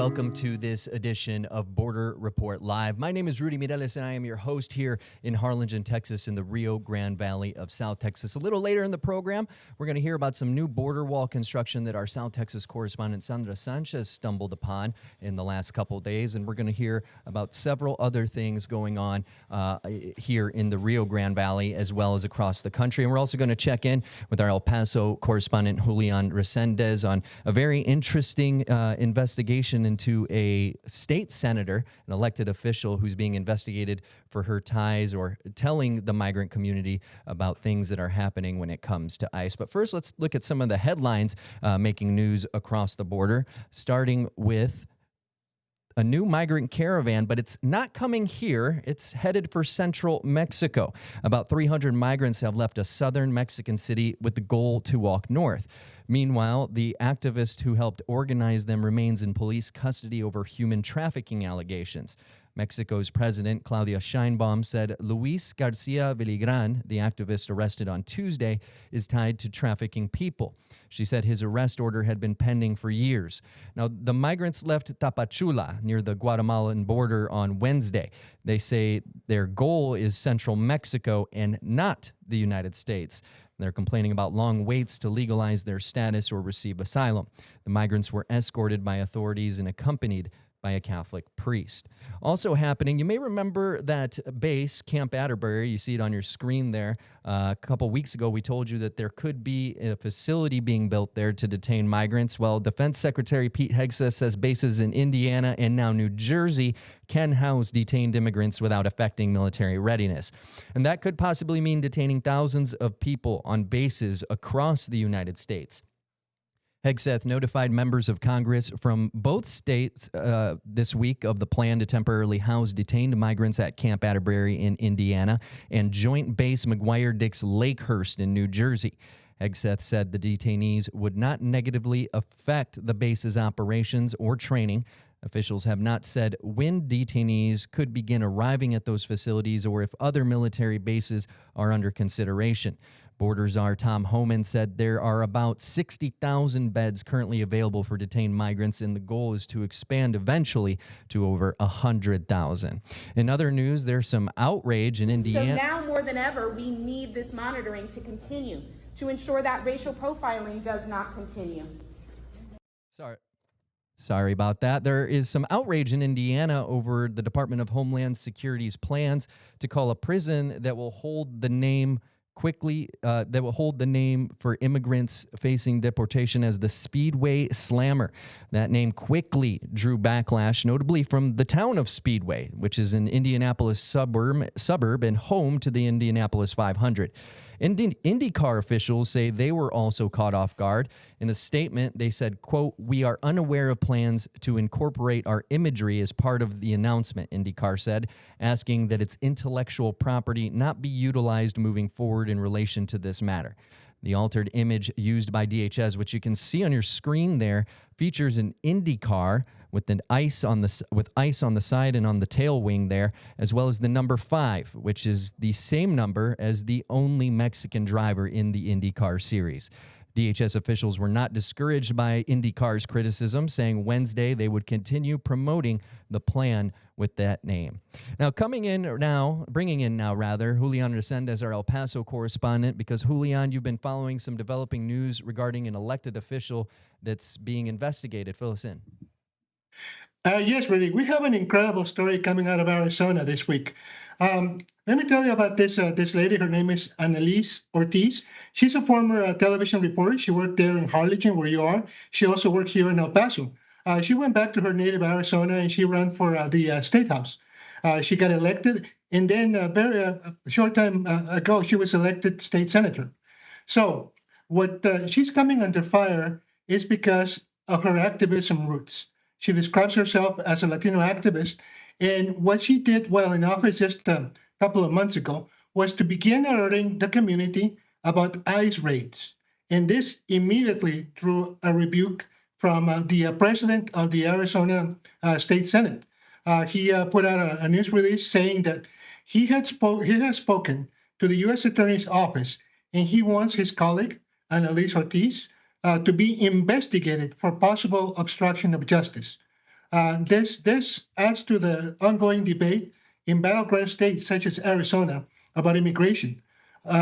welcome to this edition of Border Report Live. My name is Rudy Mireles, and I am your host here in Harlingen, Texas, in the Rio Grande Valley of South Texas. A little later in the program, we're going to hear about some new border wall construction that our South Texas correspondent Sandra Sanchez stumbled upon in the last couple of days, and we're going to hear about several other things going on here in the Rio Grande Valley as well as across the country. And we're also going to check in with our El Paso correspondent Julian Resendez on a very interesting investigation into a state senator, an elected official who's being investigated for her ties or telling the migrant community about things that are happening when it comes to ICE. But first, let's look at some of the headlines making news across the border, starting with a new migrant caravan, but it's not coming here. It's headed for central Mexico. About 300 migrants have left a southern Mexican city with the goal to walk north. Meanwhile, the activist who helped organize them remains in police custody over human trafficking allegations. Mexico's President Claudia Sheinbaum said Luis Garcia Villigran, the activist arrested on Tuesday, is tied to trafficking people. She said his arrest order had been pending for years. Now, the migrants left Tapachula near the Guatemalan border on Wednesday. They say their goal is central Mexico and not the United States. They're complaining about long waits to legalize their status or receive asylum. The migrants were escorted by authorities and accompanied by a Catholic priest. Also happening, you may remember that base, Camp Atterbury. You see it on your screen there. A couple weeks ago, we told you that there could be a facility being built there to detain migrants. Well, Defense Secretary Pete Hegseth says bases in Indiana and now New Jersey can house detained immigrants without affecting military readiness. And that could possibly mean detaining thousands of people on bases across the United States. Hegseth notified members of Congress from both states this week of the plan to temporarily house detained migrants at Camp Atterbury in Indiana and Joint Base McGuire-Dix Lakehurst in New Jersey. Hegseth said the detainees would not negatively affect the base's operations or training. Officials have not said when detainees could begin arriving at those facilities or if other military bases are under consideration. Border Czar Tom Homan said there are about 60,000 beds currently available for detained migrants, and the goal is to expand eventually to over 100,000. In other news, there's some outrage in Indiana. So now more than ever, we need this monitoring to continue to ensure that racial profiling does not continue. Sorry about that. There is some outrage in Indiana over the Department of Homeland Security's plans to call a prison that will hold the name for immigrants facing deportation as the Speedway Slammer. That name quickly drew backlash, notably from the town of Speedway, which is an Indianapolis suburb and home to the Indianapolis 500. IndyCar officials say they were also caught off guard. In a statement, they said, quote, "We are unaware of plans to incorporate our imagery as part of the announcement," IndyCar said, asking that its intellectual property not be utilized moving forward in relation to this matter. The altered image used by DHS, which you can see on your screen there, features an Indy car with ice on the side and on the tail wing there, as well as the number 5, which is the same number as the only Mexican driver in the IndyCar series. DHS officials were not discouraged by IndyCar's criticism, saying Wednesday they would continue promoting the plan with that name. Now, bringing in now, Julian Resendez, our El Paso correspondent, because Julian, you've been following some developing news regarding an elected official that's being investigated. Fill us in. Yes, Rudy. We have an incredible story coming out of Arizona this week. Let me tell you about this lady. Her name is Annalise Ortiz. She's a former television reporter. She worked there in Harlingen, where you are. She also worked here in El Paso. She went back to her native Arizona, and she ran for the State House. She got elected, and then a short time ago, she was elected state senator. So what she's coming under fire is because of her activism roots. She describes herself as a Latino activist, and what she did while in office just a couple of months ago was to begin alerting the community about ICE raids. And this immediately drew a rebuke from the president of the Arizona State Senate. He put out a news release saying that he has spoken to the U.S. Attorney's Office, and he wants his colleague, Annalise Ortiz, to be investigated for possible obstruction of justice. This adds to the ongoing debate in battleground states such as Arizona about immigration.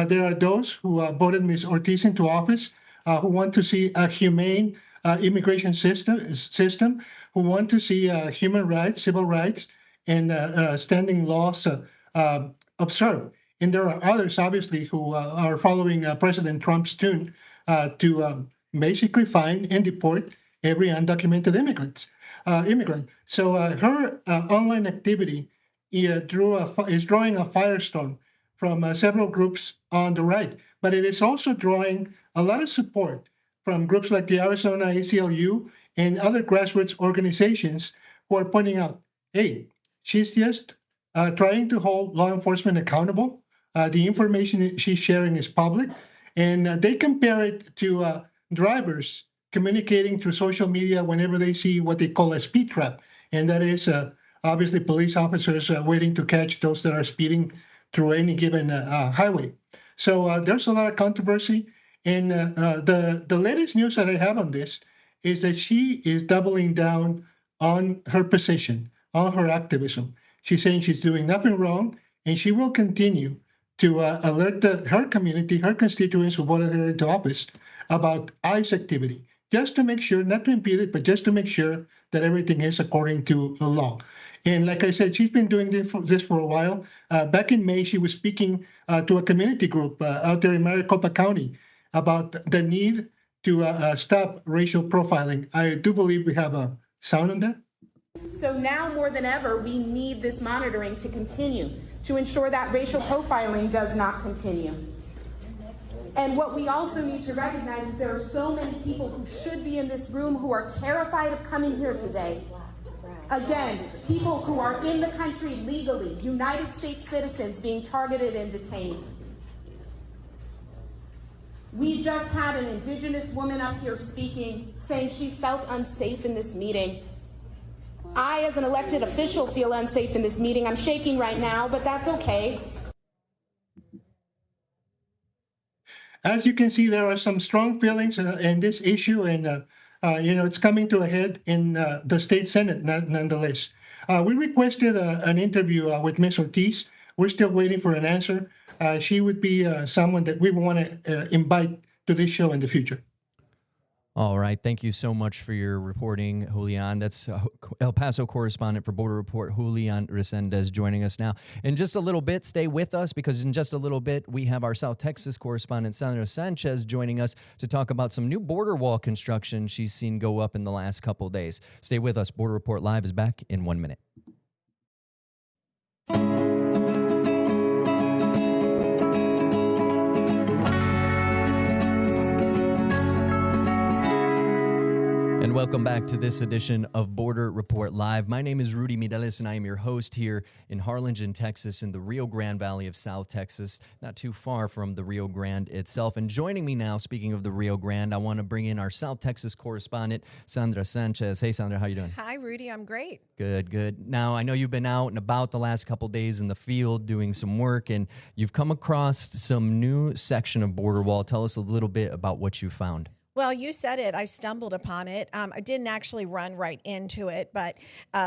There are those who voted Ms. Ortiz into office who want to see a humane immigration system, who want to see human rights, civil rights, and standing laws observed. And there are others, obviously, who are following President Trump's tune to basically find and deport every undocumented immigrant. So her online activity is drawing a firestorm from several groups on the right, but it is also drawing a lot of support from groups like the Arizona ACLU and other grassroots organizations who are pointing out, hey, she's just trying to hold law enforcement accountable. The information she's sharing is public, and they compare it to drivers communicating through social media whenever they see what they call a speed trap, and that is obviously police officers waiting to catch those that are speeding through any given highway. So there's a lot of controversy, and the latest news that I have on this is that she is doubling down on her position, on her activism. She's saying she's doing nothing wrong, and she will continue to alert her community, her constituents who voted her into office about ICE activity, just to make sure, not to impede it, but just to make sure that everything is according to the law. And like I said, she's been doing this for a while. Back in May, she was speaking to a community group out there in Maricopa County about the need to stop racial profiling. I do believe we have a sound on that. So now more than ever, we need this monitoring to continue to ensure that racial profiling does not continue. And what we also need to recognize is there are so many people who should be in this room who are terrified of coming here today. Again, people who are in the country legally, United States citizens being targeted and detained. We just had an Indigenous woman up here speaking, saying she felt unsafe in this meeting. I, as an elected official, feel unsafe in this meeting. I'm shaking right now, but that's okay. As you can see, there are some strong feelings in this issue, and it's coming to a head in the state Senate, nonetheless. We requested an interview with Ms. Ortiz. We're still waiting for an answer. She would be someone that we want to invite to this show in the future. All right. Thank you so much for your reporting, Julian. That's El Paso correspondent for Border Report, Julian Resendez, joining us now. In just a little bit, stay with us, because in just a little bit, we have our South Texas correspondent, Sandra Sanchez, joining us to talk about some new border wall construction she's seen go up in the last couple of days. Stay with us. Border Report Live is back in 1 minute. And welcome back to this edition of Border Report Live. My name is Rudy Mireles, and I am your host here in Harlingen, Texas, in the Rio Grande Valley of South Texas, not too far from the Rio Grande itself. And joining me now, speaking of the Rio Grande, I want to bring in our South Texas correspondent, Sandra Sanchez. Hey, Sandra, how you doing? Hi, Rudy. I'm great. Good, good. Now, I know you've been out and about the last couple of days in the field doing some work, and you've come across some new section of border wall. Tell us a little bit about what you found. Well, you said it. I stumbled upon it. I didn't actually run right into it, but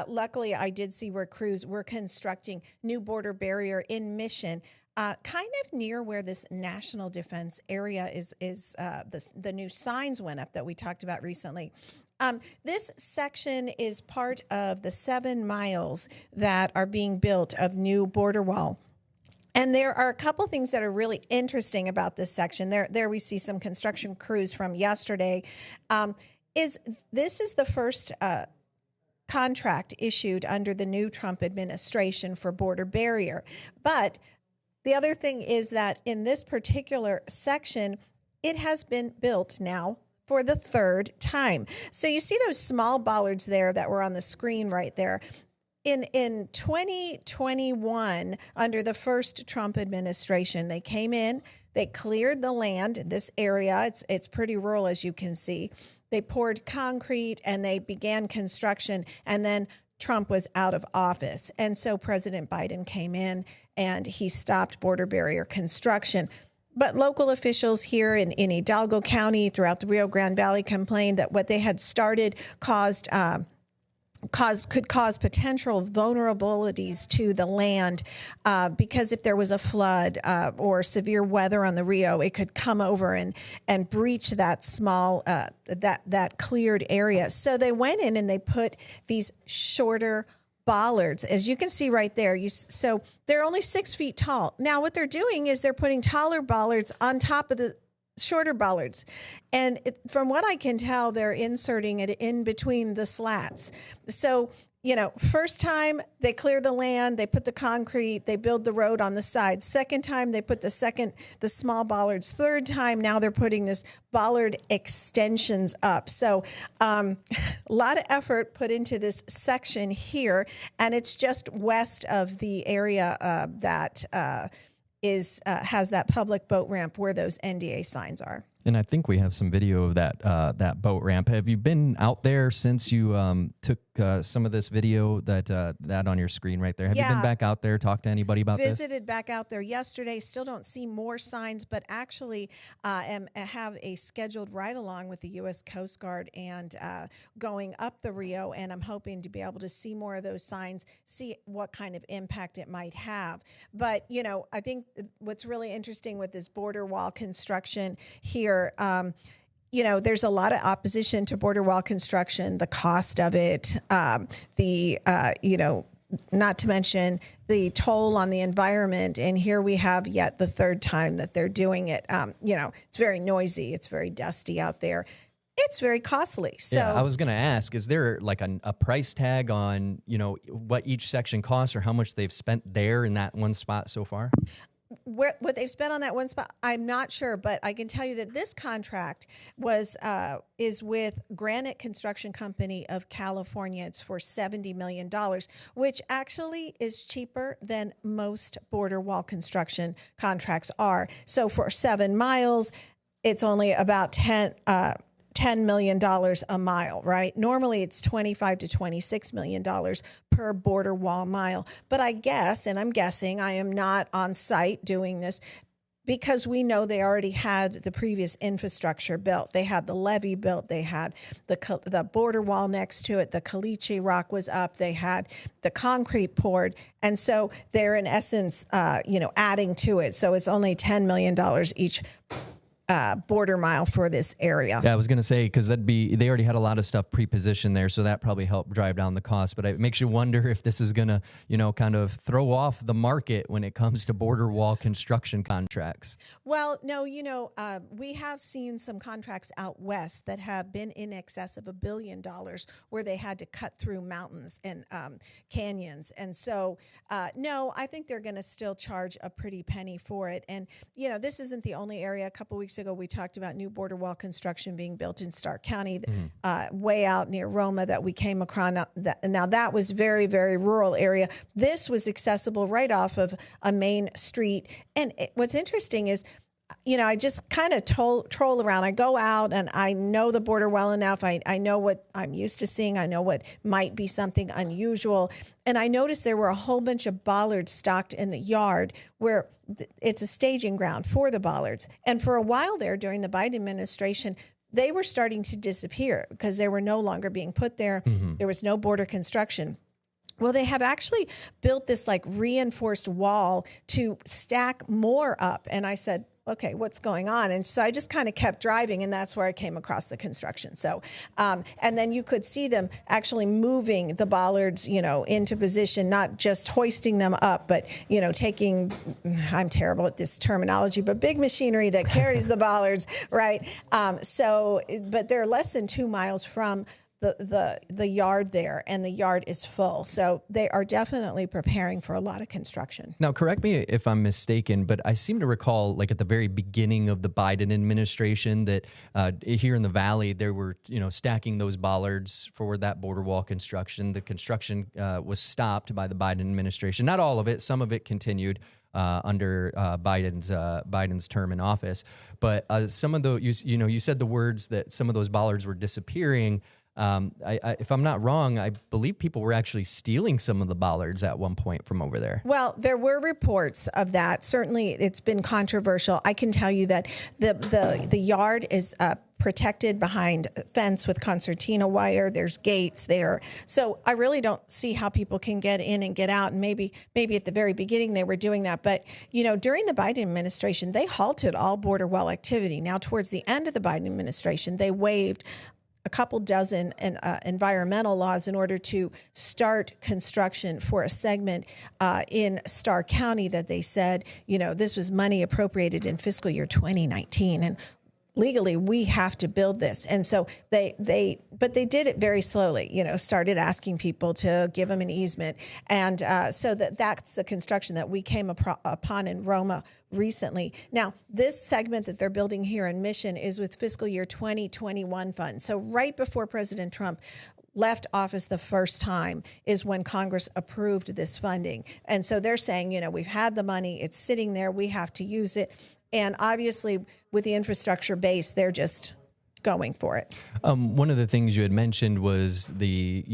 luckily I did see where crews were constructing new border barrier in Mission, kind of near where this national defense area is. The new signs went up that we talked about recently. This section is part of the 7 miles that are being built of new border wall. And there are a couple things that are really interesting about this section. There we see some construction crews from yesterday. This is the first contract issued under the new Trump administration for border barrier. But the other thing is that in this particular section, it has been built now for the 3rd time. So you see those small bollards there that were on the screen right there. In 2021, under the first Trump administration, they came in, they cleared the land in this area. It's pretty rural, as you can see. They poured concrete and they began construction, and then Trump was out of office. And so President Biden came in and he stopped border barrier construction. But local officials here in Hidalgo County, throughout the Rio Grande Valley, complained that what they had started caused could cause potential vulnerabilities to the land, because if there was a flood or severe weather on the Rio, it could come over and breach that small that cleared area. So they went in and they put these shorter bollards, as you can see right there. So they're only 6 feet tall. Now what they're doing is they're putting taller bollards on top of the shorter bollards. And from what I can tell, they're inserting it in between the slats. So, first time they clear the land, they put the concrete, they build the road on the side. Second time they put the small bollards. Third time, now they're putting this bollard extensions up. So a lot of effort put into this section here, and it's just west of the area that has that public boat ramp where those NDA signs are. And I think we have some video of that boat ramp. Have you been out there since you took some of this video that on your screen right there? Have you been back out there, talked to anybody about this? Visited back out there yesterday. Still don't see more signs, but actually have a scheduled ride along with the U.S. Coast Guard and going up the Rio, and I'm hoping to be able to see more of those signs, see what kind of impact it might have. But, I think what's really interesting with this border wall construction here, there's a lot of opposition to border wall construction, the cost of it, not to mention the toll on the environment. And here we have yet the third time that they're doing it. It's very noisy. It's very dusty out there. It's very costly. So yeah, I was going to ask, is there like a price tag on, what each section costs or how much they've spent there in that one spot so far? What they've spent on that one spot, I'm not sure, but I can tell you that this contract is with Granite Construction Company of California. It's for $70 million, which actually is cheaper than most border wall construction contracts are. So for 7 miles, it's only about $10 million a mile, right? Normally it's $25 to $26 million per border wall mile. But I guess, and I'm guessing, I am not on site doing this, because we know they already had the previous infrastructure built. They had the levee built. They had the border wall next to it. The caliche rock was up. They had the concrete poured. And so they're in essence, adding to it. So it's only $10 million each border mile for this area. Yeah, I was going to say, because they already had a lot of stuff pre-positioned there, so that probably helped drive down the cost. But it makes you wonder if this is going to, kind of throw off the market when it comes to border wall construction contracts. Well, no, we have seen some contracts out west that have been in excess of $1 billion where they had to cut through mountains and canyons. And so, no, I think they're going to still charge a pretty penny for it. And, this isn't the only area. A couple weeks ago, we talked about new border wall construction being built in Stark County, way out near Roma that we came across. Now, that was very, very rural area. This was accessible right off of a main street. And what's interesting is, I just kind of troll around. I go out and I know the border well enough. I know what I'm used to seeing. I know what might be something unusual. And I noticed there were a whole bunch of bollards stocked in the yard where it's a staging ground for the bollards. And for a while there during the Biden administration, they were starting to disappear because they were no longer being put there. Mm-hmm. There was no border construction. Well, they have actually built this like reinforced wall to stack more up. And I said, okay, what's going on? And so I just kind of kept driving, and that's where I came across the construction. So, and then you could see them actually moving the bollards, into position, not just hoisting them up, but, taking, I'm terrible at this terminology, but big machinery that carries the bollards, right? But they're less than 2 miles from the yard there, and the yard is full. So they are definitely preparing for a lot of construction. Now, correct me if I'm mistaken, but I seem to recall, like at the very beginning of the Biden administration, that here in the Valley, they were, stacking those bollards for that border wall construction. The construction was stopped by the Biden administration. Not all of it. Some of it continued under Biden's term in office. But some of the, you said the words that some of those bollards were disappearing. If I'm not wrong, I believe people were actually stealing some of the bollards at one point from over there. Well, there were reports of that. Certainly, it's been controversial. I can tell you that the yard is protected behind a fence with concertina wire. There's gates there. So I really don't see how people can get in and get out. And maybe at the very beginning they were doing that. But, during the Biden administration, they halted all border wall activity. Now, towards the end of the Biden administration, they waived a couple dozen environmental laws in order to start construction for a segment in Starr County that they said, this was money appropriated in fiscal year 2019. And legally, we have to build this. And so but they did it very slowly, started asking people to give them an easement. And so that's the construction that we came upon in Roma recently. Now, this segment that they're building here in Mission is with fiscal year 2021 funds. So right before President Trump left office the first time is when Congress approved this funding. And so they're saying, we've had the money, it's sitting there, we have to use it. And obviously, with the infrastructure base, they're just going for it. One of the things you had mentioned was the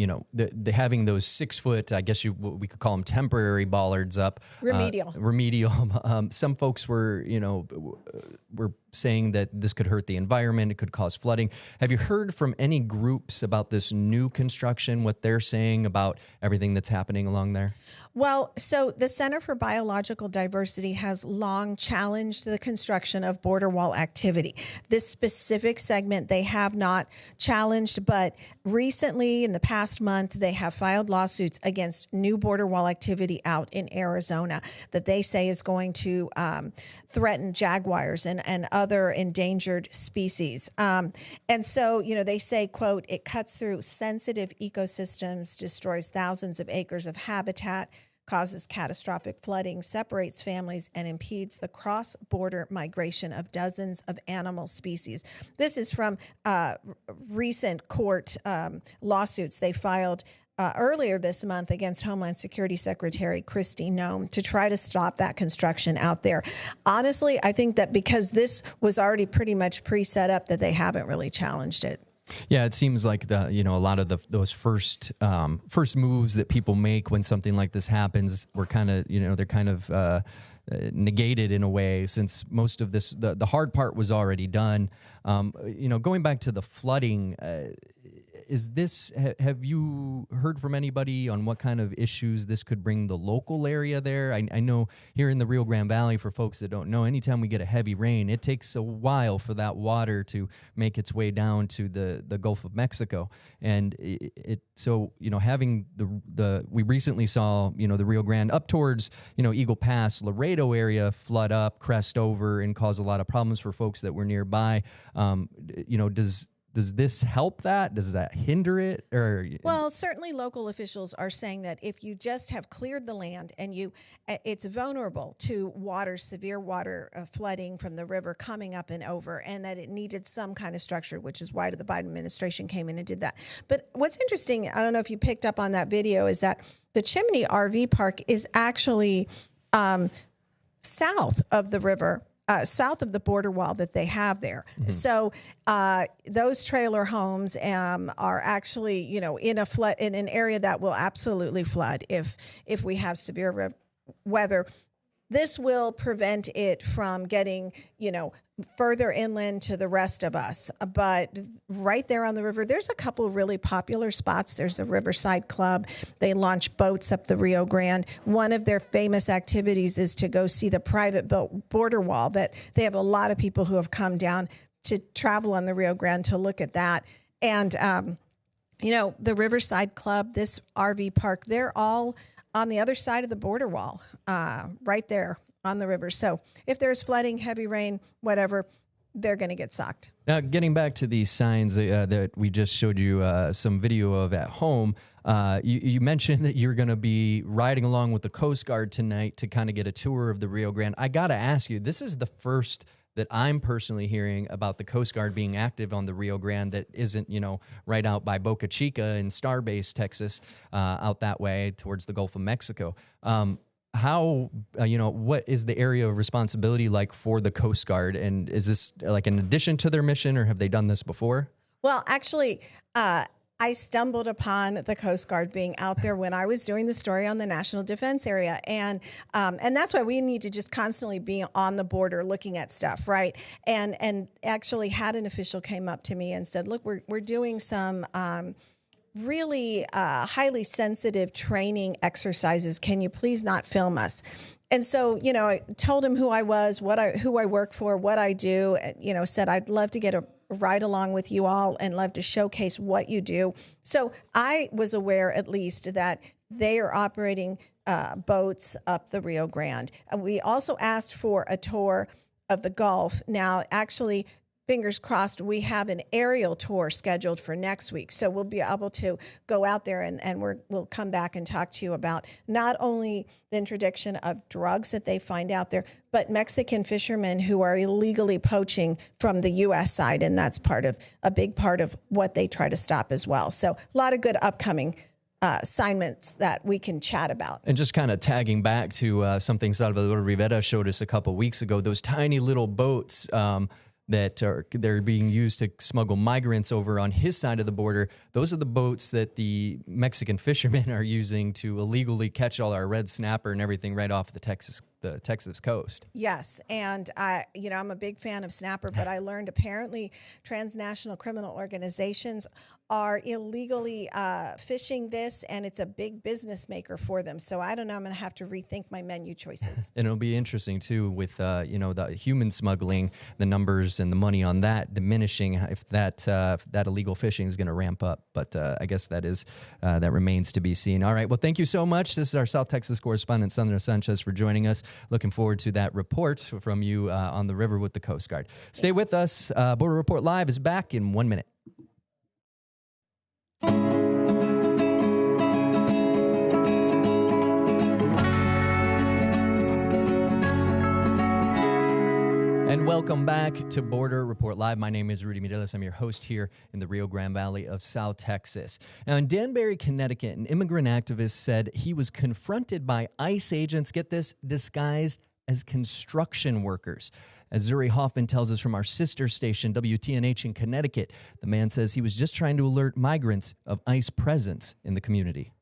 having those 6 foot, I guess we could call them temporary bollards up. Remedial. Some folks were saying that this could hurt the environment. It could cause flooding. Have you heard from any groups about this new construction, what they're saying about everything that's happening along there? Well, so the Center for Biological Diversity has long challenged the construction of border wall activity. This specific segment they have not challenged, but recently in the past month, they have filed lawsuits against new border wall activity out in Arizona that they say is going to threaten jaguars and other endangered species. And so, they say, quote, it cuts through sensitive ecosystems, destroys thousands of acres of habitat, causes catastrophic flooding, separates families, and impedes the cross-border migration of dozens of animal species. This is from recent court lawsuits they filed earlier this month against Homeland Security Secretary Kristi Noem to try to stop that construction out there. Honestly, I think that because this was already pretty much pre-set up that they haven't really challenged it. Yeah, it seems like a lot of those first moves that people make when something like this happens were kind of they're kind of negated in a way, since most of this the hard part was already done. Going back to the flooding. Have you heard from anybody on what kind of issues this could bring the local area there? I know here in the Rio Grande Valley, for folks that don't know, anytime we get a heavy rain, it takes a while for that water to make its way down to the Gulf of Mexico. And having we recently saw, the Rio Grande up towards, Eagle Pass, Laredo area flood up, crest over, and cause a lot of problems for folks that were nearby. Does this help that? Does that hinder it? Well, certainly local officials are saying that if you just have cleared the land and it's vulnerable to severe water flooding from the river coming up and over, and that it needed some kind of structure, which is why the Biden administration came in and did that. But what's interesting, I don't know if you picked up on that video, is that the Chimney RV Park is actually south of the river. South of the border wall that they have there. Mm-hmm. So those trailer homes are actually, in an area that will absolutely flood if we have severe weather. This will prevent it from getting, further inland to the rest of us. But right there on the river, there's a couple really popular spots. There's a Riverside Club. They launch boats up the Rio Grande. One of their famous activities is to go see the private built border wall that they have a lot of people who have come down to travel on the Rio Grande to look at that. And, the Riverside Club, this RV park, they're all on the other side of the border wall, right there on the river. So if there's flooding, heavy rain, whatever, they're going to get socked. Now, getting back to these signs that we just showed you some video of at home, you mentioned that you're going to be riding along with the Coast Guard tonight to kind of get a tour of the Rio Grande. I got to ask you, this is the first that I'm personally hearing about the Coast Guard being active on the Rio Grande that isn't, right out by Boca Chica in Starbase, Texas, out that way towards the Gulf of Mexico. What is the area of responsibility like for the Coast Guard? And is this like an addition to their mission, or have they done this before? Well, actually, I stumbled upon the Coast Guard being out there when I was doing the story on the National Defense Area. And that's why we need to just constantly be on the border looking at stuff, right? And actually had an official came up to me and said, look, we're doing some really highly sensitive training exercises. Can you please not film us? And so, I told him who I was, who I work for, what I do, said I'd love to get a ride along with you all and love to showcase what you do. So I was aware at least that they are operating boats up the Rio Grande. We also asked for a tour of the Gulf. Now, actually, fingers crossed, we have an aerial tour scheduled for next week. So we'll be able to go out there and we'll come back and talk to you about not only the introduction of drugs that they find out there, but Mexican fishermen who are illegally poaching from the U.S. side. And that's a big part of what they try to stop as well. So a lot of good upcoming assignments that we can chat about. And just kind of tagging back to something Salvador Rivera showed us a couple weeks ago, those tiny little boats they're being used to smuggle migrants over on his side of the border. Those are the boats that the Mexican fishermen are using to illegally catch all our red snapper and everything right off the Texas coast. Yes, and I'm a big fan of snapper, but I learned apparently transnational criminal organizations are illegally fishing this, and it's a big business maker for them. So I don't know. I'm going to have to rethink my menu choices. And it'll be interesting too with the human smuggling, the numbers and the money on that diminishing if that illegal fishing is going to ramp up. But I guess that remains to be seen. All right. Well, thank you so much. This is our South Texas correspondent Sandra Sanchez for joining us. Looking forward to that report from you on the river with the Coast Guard. Stay with us. Border Report Live is back in 1 minute. And welcome back to Border Report Live. My name is Rudy Mireles. I'm your host here in the Rio Grande Valley of South Texas. Now, in Danbury, Connecticut, an immigrant activist said he was confronted by ICE agents, get this, disguised as construction workers. As Zuri Hoffman tells us from our sister station, WTNH in Connecticut, the man says he was just trying to alert migrants of ICE presence in the community.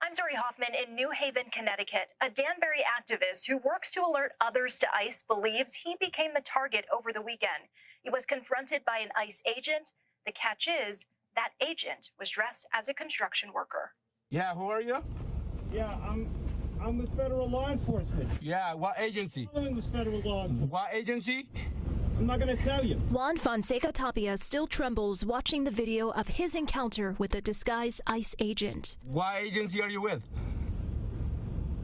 I'm Zuri Hoffman in New Haven, Connecticut. A Danbury activist who works to alert others to ICE believes he became the target over the weekend. He was confronted by an ICE agent. The catch is that agent was dressed as a construction worker. Yeah, who are you? Yeah, I'm with federal law enforcement. Yeah, what agency? I'm with federal law enforcement. What agency? I'm not going to tell you. Juan Fonseca Tapia still trembles watching the video of his encounter with a disguised ICE agent. What agency are you with?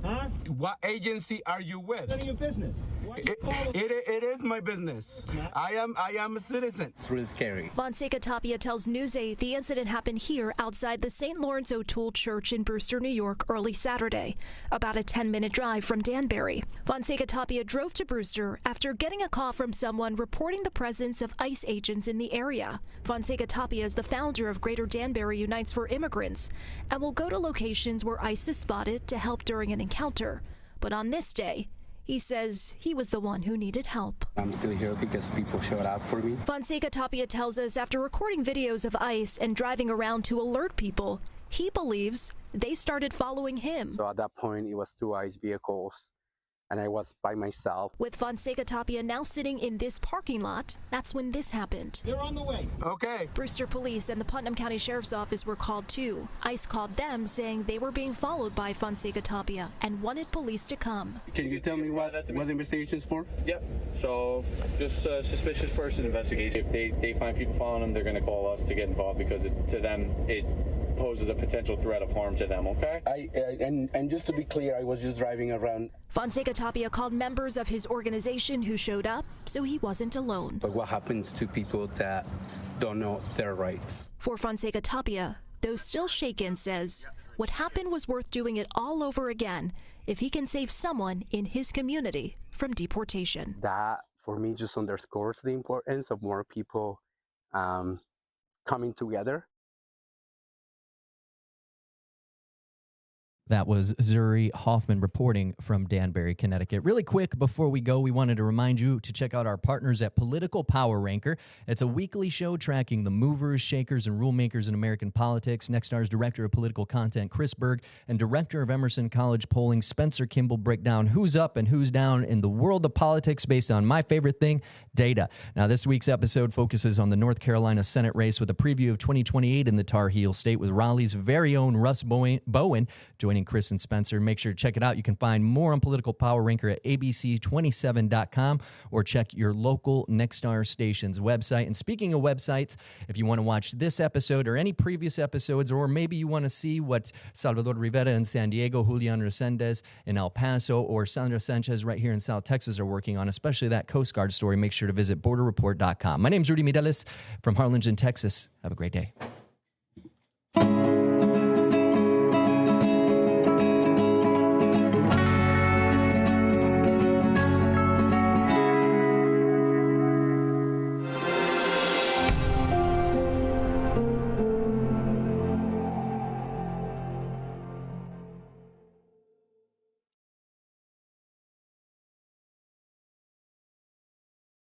Huh? What agency are you with? None of your business. It is my business. I am a citizen. It's really scary. Fonseca Tapia tells News8 the incident happened here outside the St. Lawrence O'Toole Church in Brewster, New York, early Saturday, about a 10-minute drive from Danbury. Fonseca Tapia drove to Brewster after getting a call from someone reporting the presence of ICE agents in the area. Fonseca Tapia is the founder of Greater Danbury Unites for Immigrants and will go to locations where ICE is spotted to help during an encounter. But on this day, he says he was the one who needed help. I'm still here because people showed up for me. Fonseca Tapia tells us after recording videos of ICE and driving around to alert people, he believes they started following him. So at that point, it was 2 ICE vehicles, and I was by myself. With Fonseca Tapia now sitting in this parking lot, that's when this happened. They're on the way. Okay. Brewster Police and the Putnam County Sheriff's Office were called too. ICE called them saying they were being followed by Fonseca Tapia and wanted police to come. Can you tell me what the investigation is for? Yep. So just suspicious person investigation. If they find people following them, they're going to call us to get involved because to them it poses a potential threat of harm to them, okay? And just to be clear, I was just driving around. Fonseca Tapia called members of his organization who showed up, so he wasn't alone. But what happens to people that don't know their rights? For Fonseca Tapia, though still shaken, says what happened was worth doing it all over again if he can save someone in his community from deportation. That, for me, just underscores the importance of more people coming together. That was Zuri Hoffman reporting from Danbury, Connecticut. Really quick, before we go, we wanted to remind you to check out our partners at Political Power Ranker. It's a weekly show tracking the movers, shakers, and rule makers in American politics. Nextstar's Director of Political Content, Chris Berg, and Director of Emerson College Polling, Spencer Kimball, break down who's up and who's down in the world of politics based on my favorite thing, data. Now, this week's episode focuses on the North Carolina Senate race with a preview of 2028 in the Tar Heel State with Raleigh's very own Russ Bowen joining Chris and Spencer. Make sure to check it out. You can find more on Political Power Ranker at abc27.com or check your local Nexstar station's website. And speaking of websites, if you want to watch this episode or any previous episodes, or maybe you want to see what Salvador Rivera in San Diego, Julian Resendez in El Paso, or Sandra Sanchez right here in South Texas are working on, especially that Coast Guard story, make sure to visit borderreport.com. My name is Rudy Mireles from Harlingen, Texas. Have a great day.